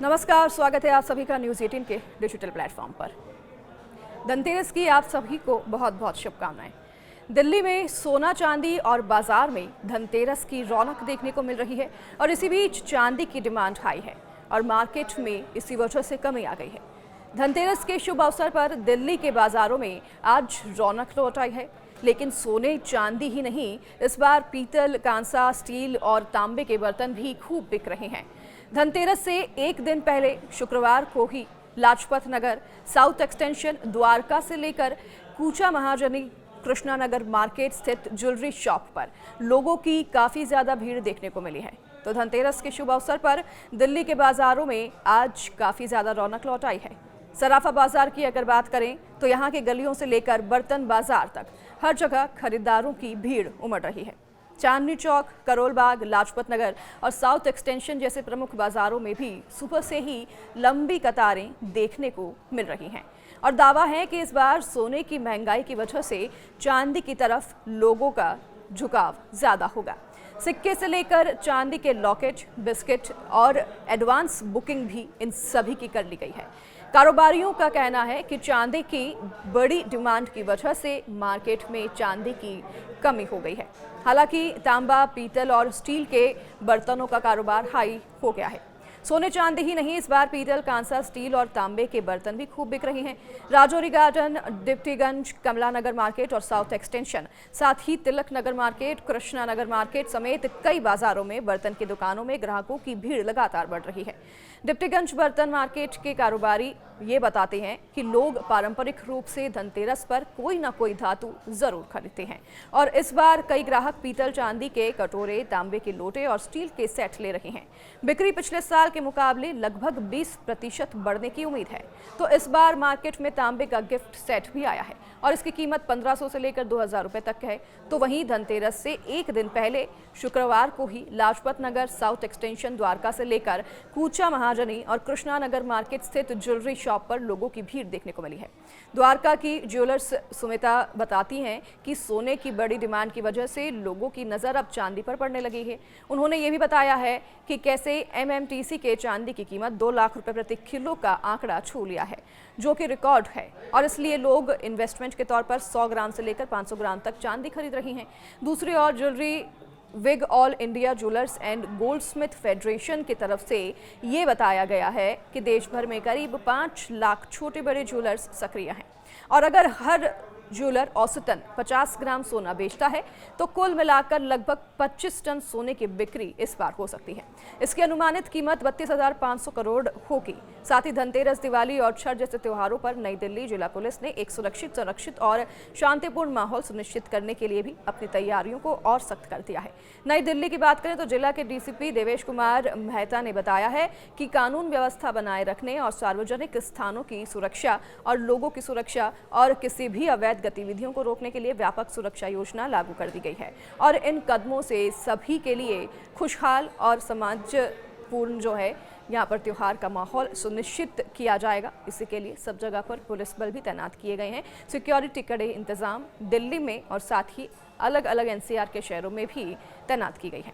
नमस्कार, स्वागत है आप सभी का न्यूज़ 18 के डिजिटल प्लेटफॉर्म पर। धनतेरस की आप सभी को बहुत बहुत शुभकामनाएं। दिल्ली में सोना चांदी और बाजार में धनतेरस की रौनक देखने को मिल रही है और इसी बीच चांदी की डिमांड हाई है और मार्केट में इसी वजह से कमी आ गई है। धनतेरस के शुभ अवसर पर दिल्ली के बाजारों में आज रौनक लौट आई है, लेकिन सोने चांदी ही नहीं, इस बार पीतल, कांसा, स्टील और तांबे के बर्तन भी खूब बिक रहे हैं। धनतेरस से एक दिन पहले शुक्रवार को ही लाजपत नगर, साउथ एक्सटेंशन, द्वारका से लेकर कूचा महाजनी, कृष्णा नगर मार्केट स्थित ज्वेलरी शॉप पर लोगों की काफ़ी ज़्यादा भीड़ देखने को मिली है। तो धनतेरस के शुभ अवसर पर दिल्ली के बाज़ारों में आज काफ़ी ज़्यादा रौनक लौट आई है। सराफा बाजार की अगर बात करें तो यहाँ के गलियों से लेकर बर्तन बाजार तक हर जगह खरीदारों की भीड़ उमड़ रही है। चांदनी चौक, करोल बाग, लाजपत नगर और साउथ एक्सटेंशन जैसे प्रमुख बाजारों में भी सुबह से ही लंबी कतारें देखने को मिल रही हैं और दावा है कि इस बार सोने की महंगाई की वजह से चांदी की तरफ लोगों का झुकाव ज़्यादा होगा। सिक्के से लेकर चांदी के लॉकेट, बिस्किट और एडवांस बुकिंग भी इन सभी की कर ली गई है। कारोबारियों का कहना है कि चांदी की बड़ी डिमांड की वजह से मार्केट में चांदी की कमी हो गई है। हालांकि तांबा, पीतल और स्टील के बर्तनों का कारोबार हाई हो गया है। सोने चांदी ही नहीं, इस बार पीतल, कांसा, स्टील और तांबे के बर्तन भी खूब बिक रहे हैं। राजौरी गार्डन, डिप्टीगंज, कमला नगर मार्केट और साउथ एक्सटेंशन, साथ ही तिलक नगर मार्केट, कृष्णा नगर मार्केट समेत कई बाजारों में बर्तन की दुकानों में ग्राहकों की भीड़ लगातार बढ़ रही है। डिप्टीगंज बर्तन मार्केट के कारोबारी ये बताते हैं कि लोग पारंपरिक रूप से धनतेरस पर कोई ना कोई धातु जरूर खरीदते हैं और इस बार कई ग्राहक पीतल, चांदी के कटोरे, तांबे के लोटे और स्टील के सेट ले रहे हैं। बिक्री पिछले साल के मुकाबले लगभग 20% बढ़ने की उम्मीद है। तो इस बार मार्केट में तांबे का गिफ्ट सेट भी आया है और इसकी कीमत 1500 से लेकर 2000 रुपए तक है। तो वहीं धनतेरस से एक दिन पहले शुक्रवार को ही लाजपत नगर, साउथ एक्सटेंशन, द्वारका से लेकर कूचा महाजनी और कृष्णा नगर मार्केट स्थित ज्वेलरी शॉप पर लोगों की भीड़ देखने को मिली है। द्वारका की ज्वेलर्स सुमिता बताती हैं कि सोने की बड़ी डिमांड की वजह से लोगों की नज़र अब चांदी पर पड़ने लगी है। उन्होंने ये भी बताया है कि कैसे एमएमटीसी के चांदी की कीमत 2 लाख रुपए प्रति किलो का आंकड़ा छू लिया है, जो कि रिकॉर्ड है और इसलिए लोग इन्वेस्टमेंट के तौर पर 100 ग्राम से लेकर 500 ग्राम तक चांदी खरीद रही हैं। दूसरी ओर jewellery wing all India jewellers and goldsmith federation की तरफ से ये बताया गया है कि देश भर में करीब 5 लाख छोटे बड़े ज्वेलर्स सक्रिय हैं और अगर हर ज्वेलर औसतन 50 ग्राम सोना बेचता है तो कुल मिलाकर लगभग 25 टन सोने की बिक्री इस बार हो सकती है। इसकी अनुमानित कीमत 32,500 करोड़ होगी। साथ ही धनतेरस, दिवाली और छठ जैसे त्योहारों पर नई दिल्ली जिला पुलिस ने एक सुरक्षित, संरक्षित और शांतिपूर्ण माहौल सुनिश्चित करने के लिए भी अपनी तैयारियों को और सख्त कर दिया है। नई दिल्ली की बात करें तो जिला के डीसीपी देवेश कुमार मेहता ने बताया है कि कानून व्यवस्था बनाए रखने और सार्वजनिक स्थानों की सुरक्षा और लोगों की सुरक्षा और किसी भी अवैध गतिविधियों को रोकने के लिए व्यापक सुरक्षा योजना लागू कर दी गई है और इन कदमों से सभी के लिए खुशहाल और समाजपूर्ण यहाँ पर त्योहार का माहौल सुनिश्चित किया जाएगा। इसी के लिए सब जगह पर पुलिस बल भी तैनात किए गए हैं। सिक्योरिटी कड़े इंतजाम दिल्ली में और साथ ही अलग अलग एनसीआर के शहरों में भी तैनात की गई है।